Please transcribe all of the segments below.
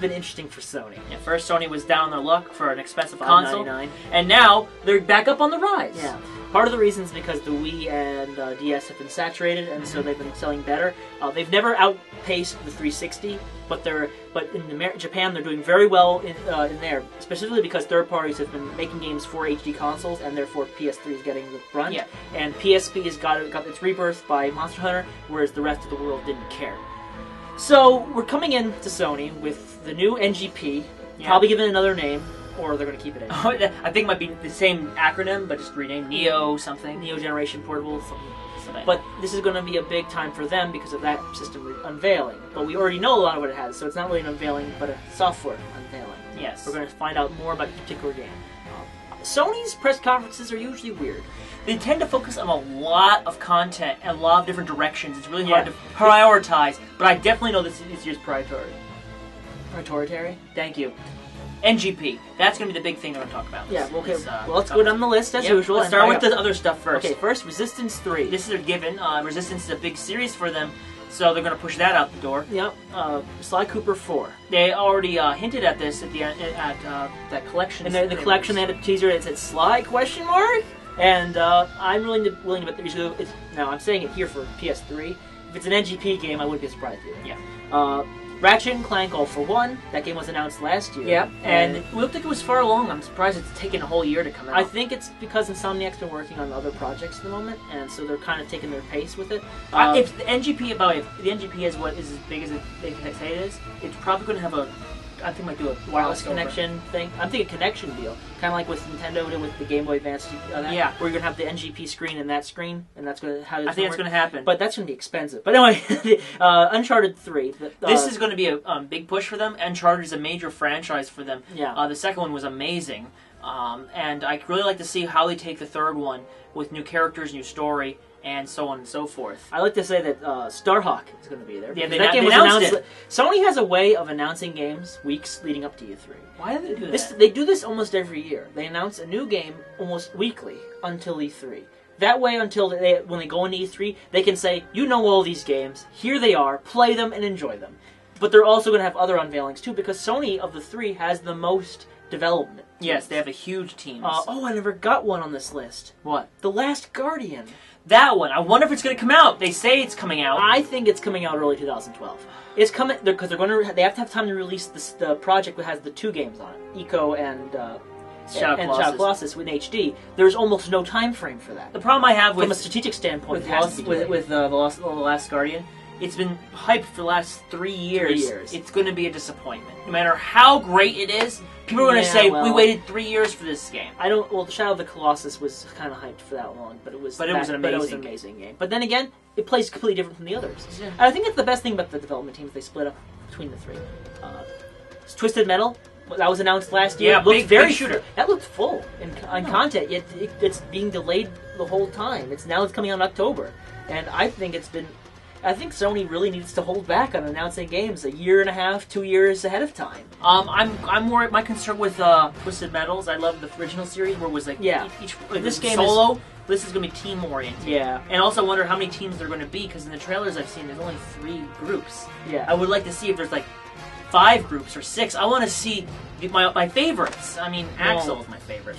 been interesting for Sony. At first, Sony was down on their luck for an expensive console, $5.99. and now they're back up on the rise. Yeah. Part of the reason is because the Wii and DS have been saturated, and so they've been selling better. They've never outpaced the 360, but in Japan they're doing very well in there, specifically because third parties have been making games for HD consoles, and therefore PS3 is getting the brunt. Yeah. And PSP has got its rebirth by Monster Hunter, whereas the rest of the world didn't care. So we're coming into Sony with the new NGP, probably given another name. Or they're going to keep it in. I think it might be the same acronym, but just renamed Neo something. Neo Generation Portable. But this is going to be a big time for them because of that system unveiling. But we already know a lot of what it has, so it's not really an unveiling, but a software unveiling. Yes. We're going to find out more about a particular game. Sony's press conferences are usually weird. They tend to focus on a lot of content and a lot of different directions. It's really hard to prioritize, but I definitely know this year's priority. Prioritary? Thank you. NGP. That's going to be the big thing they're going to talk about. Yeah, okay. Well, let's go down the list as usual. Let's start with the other stuff first. Okay, first, Resistance 3. This is a given. Resistance is a big series for them, so they're going to push that out the door. Yep. Sly Cooper 4. They already hinted at this at the that collection. And the collection, they had a teaser that said Sly ? And I'm willing to bet that now, I'm saying it here for PS3. If it's an NGP game, I wouldn't be surprised either. Yeah. Ratchet & Clank All For One. That game was announced last year. Yeah, and it looked like it was far along. I'm surprised it's taken a whole year to come out. I think it's because Insomniac's been working on other projects at the moment, and so they're kind of taking their pace with it. If the NGP is what is as big as they say it is, it's probably going to have I think might do a wireless connection thing. I'm thinking connection deal, kind of like with Nintendo did with the Game Boy Advance. Where you're gonna have the NGP screen and that screen, and that's gonna I think it's gonna happen. But that's gonna be expensive. But anyway, Uncharted 3. This is going to be a big push for them. Uncharted is a major franchise for them. Yeah. The second one was amazing, and I really like to see how they take the third one with new characters, new story, and so on and so forth. I like to say that Starhawk is going to be there. Yeah, that game was announced. Sony has a way of announcing games weeks leading up to E3. Why do they do that? They do this almost every year. They announce a new game almost weekly until E3. That way, until when they go into E3, they can say, you know all these games, here they are, play them and enjoy them. But they're also going to have other unveilings too, because Sony, of the three, has the most development. Yes, they have a huge team. I never got one on this list. What? The Last Guardian. That one. I wonder if it's going to come out. They say it's coming out. I think it's coming out early 2012. It's coming because they have to have time to release the project that has the two games on it, Eco and Shadow Colossus with HD. There's almost no time frame for that. The problem I have from a strategic standpoint with the Last Guardian, it's been hyped for the last 3 years. It's going to be a disappointment. No matter how great it is, people are going to say, we waited 3 years for this game. Well, Shadow of the Colossus was kind of hyped for that long, but it was an amazing game. But then again, it plays completely different from the others. Yeah. And I think it's the best thing about the development teams. They split up between the three. Twisted Metal, that was announced last year. Yeah, big shooter. That looked full in content, yet it's being delayed the whole time. It's coming out in October. And I think Sony really needs to hold back on announcing games a year and a half, 2 years ahead of time. I'm more my concern with Twisted Metals. I love the original series where it was this game solo. This is going to be team oriented. Yeah, and also I wonder how many teams there are going to be because in the trailers I've seen there's only 3 groups. Yeah, I would like to see if there's 5 groups or 6. I want to see my favorites. I mean, Axel is my favorite.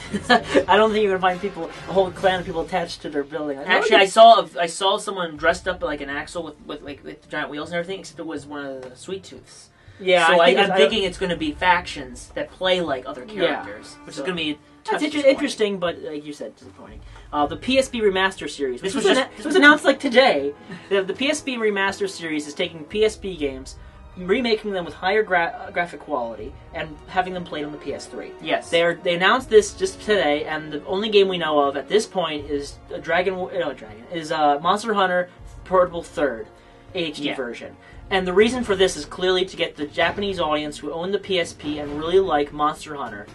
I don't think you're gonna find a whole clan of people attached to their building. Actually, I saw someone dressed up like an Axel with giant wheels and everything, except it was one of the Sweet Tooths. Yeah, so I'm thinking it's going to be factions that play like other characters, which is going to be. That's interesting, but like you said, disappointing. The PSP Remaster Series. This was announced today. The PSP Remaster Series is taking PSP games, remaking them with higher graphic quality, and having them played on the PS3. Yes. They announced this just today, and the only game we know of at this point is Monster Hunter Portable 3rd HD version. And the reason for this is clearly to get the Japanese audience who own the PSP and really like Monster Hunter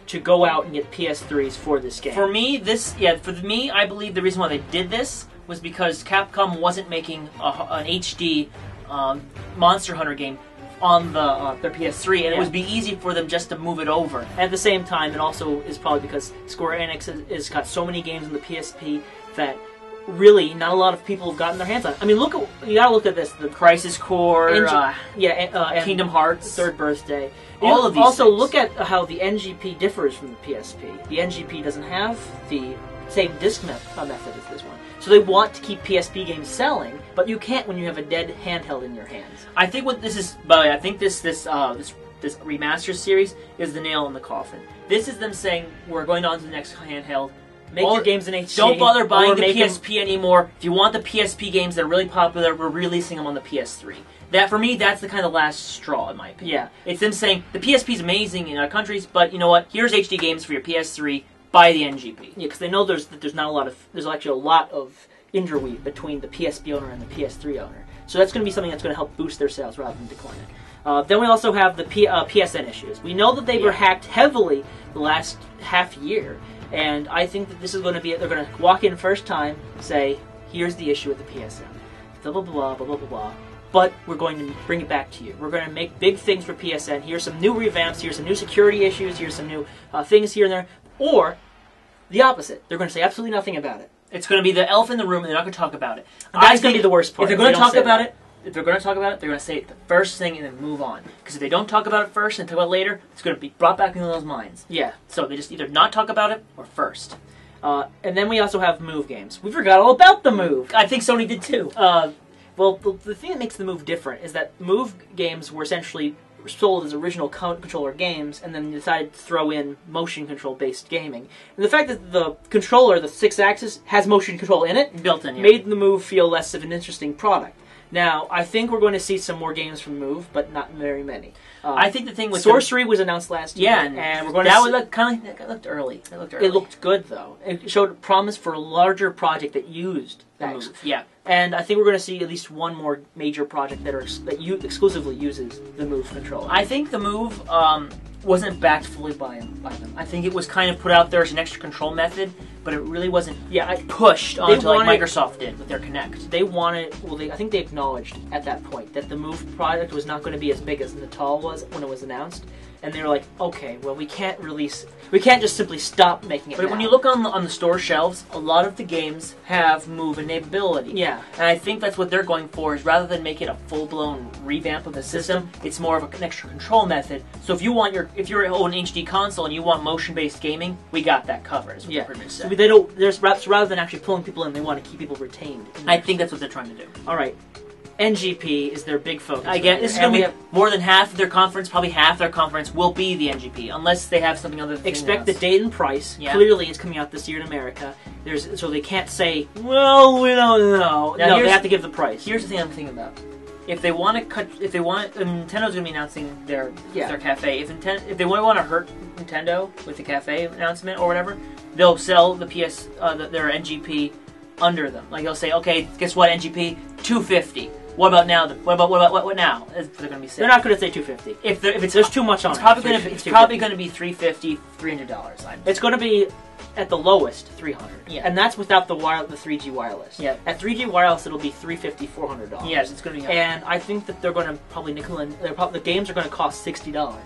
to go out and get PS3s for this game. For me, I believe the reason why they did this was because Capcom wasn't making an HD Monster Hunter game on their PS3, and it would be easy for them just to move it over. At the same time, it also is probably because Square Enix has got so many games on the PSP that really not a lot of people have gotten their hands on. I mean, you gotta look at this: the Crisis Core, and Kingdom Hearts, Third Birthday. All of these. Also, things. look at how the NGP differs from the PSP. The NGP doesn't have the same disc method as this one, so they want to keep PSP games selling, but you can't when you have a dead handheld in your hands. I think what this is, by the way, I think this remaster series is the nail in the coffin. This is them saying we're going on to the next handheld. Make your games in HD. Don't bother buying the PSP anymore. If you want the PSP games that are really popular, we're releasing them on the PS3. That, for me, that's the kind of last straw, in my opinion. Yeah. It's them saying, the PSP is amazing in our countries, but you know what? Here's HD games for your PS3. Buy the NGP. Yeah, because they know there's actually a lot of interweave between the PSP owner and the PS3 owner. So that's going to be something that's going to help boost their sales rather than decline it. Then we also have the PSN issues. We know that they were hacked heavily the last half year. And I think that this is going to be, they're going to walk in first time, say, here's the issue with the PSN. Blah, blah, blah, blah, blah, blah, blah. But we're going to bring it back to you. We're going to make big things for PSN. Here's some new revamps. Here's some new security issues. Here's some new things here and there. Or the opposite. They're going to say absolutely nothing about it. It's going to be the elephant in the room, and they're not going to talk about it. And that's going to be the worst part. If they're going to talk about it, they're going to say it the first thing and then move on. Because if they don't talk about it first and talk about it later, it's going to be brought back into those minds. Yeah. So they just either not talk about it or first. And then we also have Move games. We forgot all about the Move. I think Sony did too. Well, the thing that makes the Move different is that Move games were essentially sold as original controller games, and then decided to throw in motion control-based gaming. And the fact that the controller, the 6-axis, has motion control in it, built in, made the Move feel less of an interesting product. Now, I think we're going to see some more games from Move, but not very many. I think the thing with Sorcery was announced last year, and we're going to see, that looked early. It looked good though. It showed promise for a larger project that used the Move. Yeah, and I think we're going to see at least one more major project that exclusively uses the Move controller. I think the Move wasn't backed fully by them. I think it was kind of put out there as an extra control method, but it really wasn't pushed onto like Microsoft did with their Kinect. They wanted, I think they acknowledged at that point that the Move product was not going to be as big as Natal was when it was announced, and they were like, okay, well we can't just simply stop making it. But when you look on the store shelves, a lot of the games have Move enableability. Yeah, and I think that's what they're going for. Is rather than make it a full-blown revamp of the system, it's more of an extra control method. So if you're an HD console and you want motion-based gaming, we got that covered. Is what they're pretty much saying. So rather than actually pulling people in, they want to keep people retained. I think that's what they're trying to do. All right. NGP is their big focus. I get this is going to be more than half of their conference. Probably half their conference will be the NGP, unless they have something other. Expect the date and price. Yeah. Clearly, it's coming out this year in America. So they can't say, well, we don't know. No, they have to give the price. Here's the thing I'm thinking about. If they want to Nintendo's going to be announcing their cafe. If they want to hurt Nintendo with the cafe announcement or whatever, they'll sell the their NGP under them. Like they'll say, okay, guess what, NGP $250. What about now? What now? They're going to be saying. They're not going to say $250. If there's too much on it, it's probably going to be $350, $300. It's going to be at the lowest $300. Yeah, and that's without the 3G wireless. Yeah, at 3G wireless it'll be $350, $400. Yes, it's going to be. And I think that they're going to probably nickel in. The games are going to cost $60.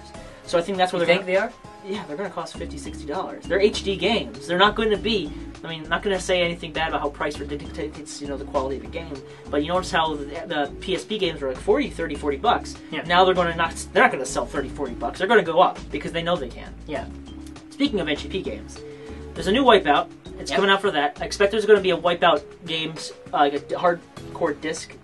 So I think that's what they are. Yeah, they're going to cost $50, $60. They're HD games. They're not going to be. I mean, not going to say anything bad about how price dictates, the quality of the game. But you notice how the PSP games were like $40, $30, $40. Yeah. Now they're not going to sell $30, $40. They're going to go up because they know they can. Yeah. Speaking of NGP games, there's a new Wipeout. It's coming out for that. I expect there's going to be a Wipeout games, like a hardcore disc,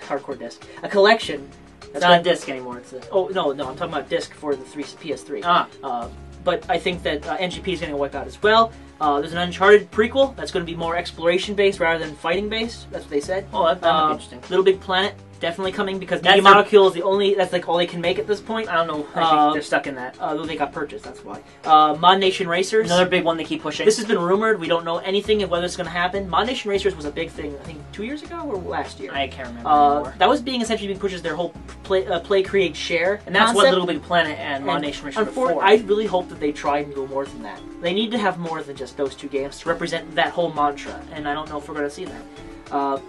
a collection. It's not a disc anymore. No, I'm talking about disc for the PS3. But I think that NGP is getting a Wipeout as well. There's an Uncharted prequel that's going to be more exploration-based rather than fighting-based. That's what they said. Oh, that would be interesting. Little Big Planet, definitely coming because Media Molecule is that's like all they can make at this point. I don't know. I think they're stuck in that. They got purchased, that's why. Mod Nation Racers. Another big one they keep pushing. This has been rumored. We don't know anything of whether it's going to happen. Mod Nation Racers was a big thing, I think 2 years ago or last year. I can't remember anymore. That was essentially being pushed as their whole play, create, share. And that's what Little Big Planet and Mod Nation Racers before. I really hope that they try and go more than that. They need to have more than just those two games to represent that whole mantra, and I don't know if we're going to see that.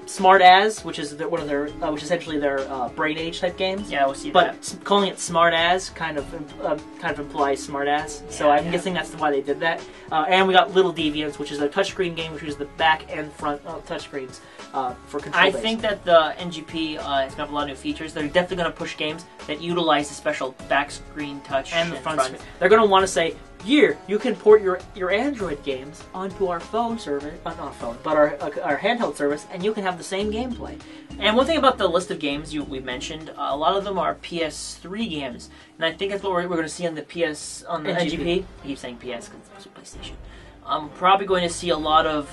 Smart As, which is one of their, which is essentially their Brain Age type games. Yeah, we'll see but that. calling it Smart As kind of implies Smart Ass. So I'm guessing that's why they did that. And we got Little Deviants, which is a touchscreen game, which uses the back and front touchscreens for control. I think that the NGP is going to have a lot of new features. They're definitely going to push games that utilize the special back screen touch and the front screen. They're going to want to say, here, you can port your Android games onto our phone service, not phone, but our handheld service, and you can have the same gameplay. And one thing about the list of games we've mentioned, a lot of them are PS3 games, and I think that's what we're going to see on the NGP. I keep saying PS because it's PlayStation. I'm probably going to see a lot of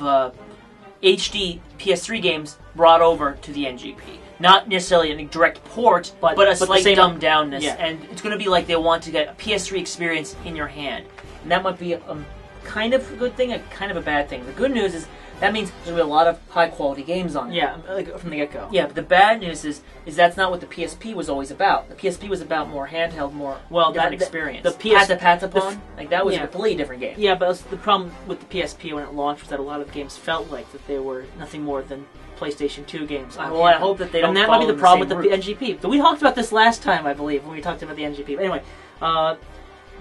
HD PS3 games brought over to the NGP. Not necessarily a direct port, but a slight dumbed downness. Yeah. And it's going to be like they want to get a PS3 experience in your hand. And that might be a kind of a good thing, a kind of a bad thing. The good news is that means there's going to be a lot of high-quality games on it. Yeah, like from the get-go. Yeah, but the bad news is that's not what the PSP was always about. The PSP was about more handheld, more different experience. The Patapon, like that was a completely different game. Yeah, but the problem with the PSP when it launched was that a lot of games felt like that they were nothing more than PlayStation 2 games. Well, I hope that they don't. And that might be the problem with the NGP. But we talked about this last time, I believe, when we talked about the NGP. But anyway,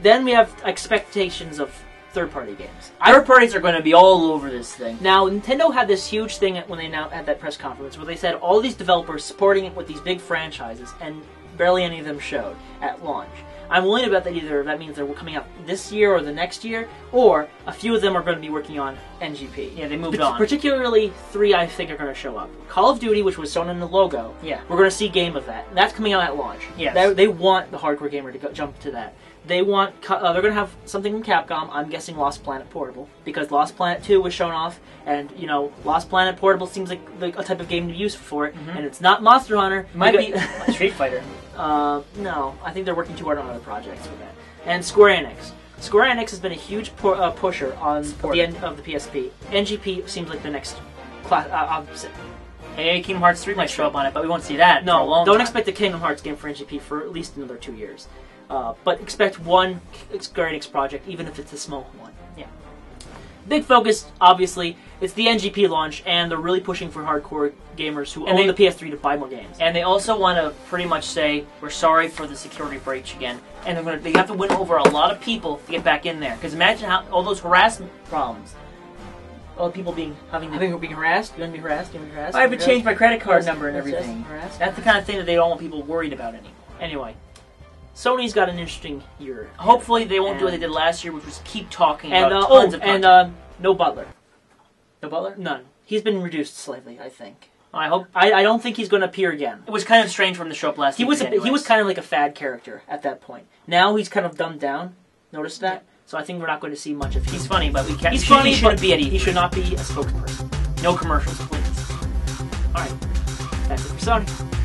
then we have expectations of third-party games. Third parties are going to be all over this thing. Now, Nintendo had this huge thing when they had that press conference where they said all these developers supporting it with these big franchises, and barely any of them showed at launch. I'm willing to bet that either that means they're coming out this year or the next year, or a few of them are going to be working on NGP. Yeah, they moved on. Particularly 3, I think, are going to show up. Call of Duty, which was shown in the logo. Yeah. We're going to see game of that. That's coming out at launch. Yes. They want the hardcore gamer to jump to that. They want. They're going to have something from Capcom. I'm guessing Lost Planet Portable, because Lost Planet 2 was shown off, and Lost Planet Portable seems like a type of game to use for it, and it's not Monster Hunter. It might be Street Fighter. No, I think they're working too hard on other projects for that. And Square Enix. Square Enix has been a huge pusher on the end of the PSP. NGP seems like the next opposite. Hey, Kingdom Hearts 3 might show up on it, but we won't see that. No, for a long don't time. expect a Kingdom Hearts game for NGP for at least another 2 years. But expect one Square Enix project, even if it's a small one. Yeah. Big focus, obviously, it's the NGP launch, and they're really pushing for hardcore gamers who own the PS3 to buy more games. And they also want to pretty much say, we're sorry for the security breach again. And they have to win over a lot of people to get back in there. Because imagine all those harassment problems. All the people being harassed. You want to be harassed? You want to be harassed? I have to change my credit card number and everything. That's the kind of thing that they don't want people worried about anymore. Anyway, Sony's got an interesting year. Hopefully they won't do what they did last year, which was keep talking about tons of content. And no Butler. No Butler? None. He's been reduced slightly, I think. I hope. I don't think he's going to appear again. It was kind of strange for him to show up last week. He was kind of like a fad character at that point. Now he's kind of dumbed down. Notice that? Yeah. So I think we're not going to see much of him. He's funny, but we can't. He's funny, but he should not be a spokesperson. No commercials, please. All right. That's it for Sony.